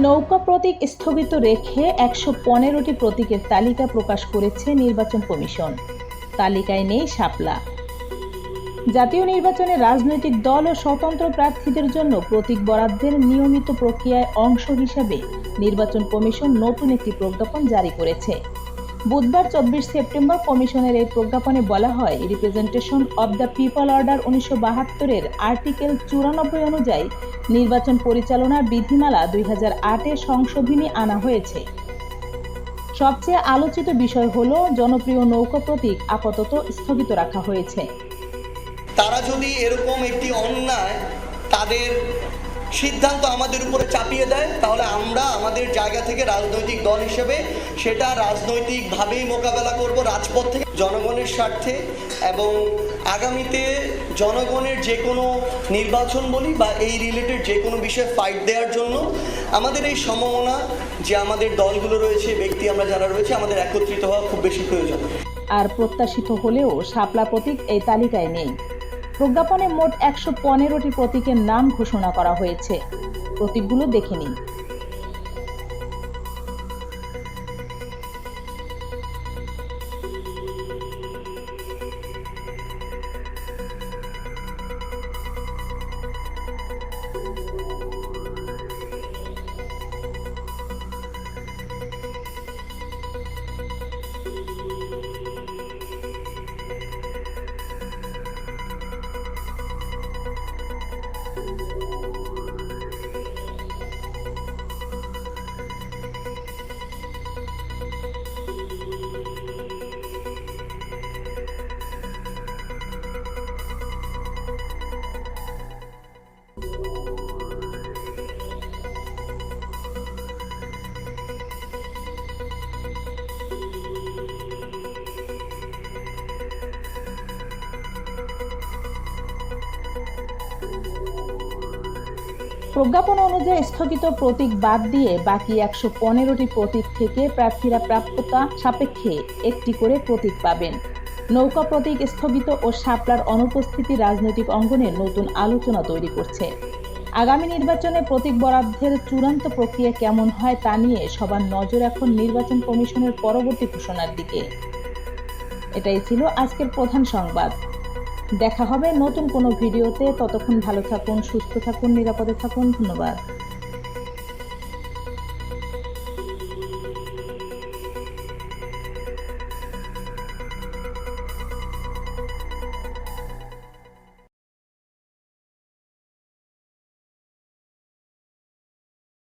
নৌকা প্রতীক স্থগিত রেখে ১১৫টি প্রতীকের তালিকা প্রকাশ করেছে নির্বাচন কমিশন। তালিকায় নেই শাপলা। জাতীয় নির্বাচনে রাজনৈতিক দল ও স্বতন্ত্র প্রার্থীদের জন্য প্রতীক বরাদ্দের নিয়মিত প্রক্রিয়ায় অংশ হিসাবে নির্বাচন কমিশন নতুন একটি প্রজ্ঞাপন জারি করেছে। বুধবার ২৪ সেপ্টেম্বর কমিশনের এই প্রজ্ঞাপনে বলা হয়, representation of the people order ১৯৭২-এর আর্টিকেল ৯৪ অনুযায়ী নির্বাচন পরিচালনার বিধিমালা ২০০৮-এ সংশোধনী আনা হয়েছে। সবচেয়ে আলোচিত বিষয় হল জনপ্রিয় নৌকা প্রতীক আপাতত স্থগিত রাখা হয়েছে। তারা যদি এরকম একটি অন্যায় তাদের সিদ্ধান্ত আমাদের উপরে চাপিয়ে দেয়, তাহলে আমরা আমাদের জায়গা থেকে রাজনৈতিক দল হিসেবে সেটা রাজনৈতিকভাবেই মোকাবেলা করব রাজপথ থেকে, জনগণের স্বার্থে। এবং আগামীতে জনগণের যে কোনো নির্বাচন বলি বা এই রিলেটেড যে কোনো বিষয়ে ফাইট দেওয়ার জন্য আমাদের এই সম্ভাবনা যে আমাদের দলগুলো রয়েছে, ব্যক্তি আমরা যারা রয়েছে, আমাদের একত্রিত হওয়া খুব বেশি প্রয়োজন। আর প্রত্যাশিত হলেও শাপলা প্রতীক এই তালিকায় নেই। প্রজ্ঞাপনে মোট ১১৫টি প্রতীকের নাম ঘোষণা করা হয়েছে। প্রতীকগুলো দেখে নিন। প্রজ্ঞাপন অনুযায়ী স্থগিত প্রতীক বাদ দিয়ে বাকি ১১৫টি প্রতীক থেকে প্রার্থীরা প্রাপ্যতা সাপেক্ষে একটি করে প্রতীক পাবেন। নৌকা প্রতীক স্থগিত ও শাপলার অনুপস্থিতি রাজনৈতিক অঙ্গনে নতুন আলোচনা তৈরি করছে। আগামী নির্বাচনে প্রতীক বরাদ্দের চূড়ান্ত প্রক্রিয়া কেমন হয় তা নিয়ে সবার নজর এখন নির্বাচন কমিশনের পরবর্তী ঘোষণার দিকে। এটাই ছিল আজকের প্রধান সংবাদ। দেখা হবে নতুন কোনো ভিডিওতে। ততক্ষণ ভালো থাকুন, সুস্থ থাকুন, নিরাপদে থাকুন। ধন্যবাদ।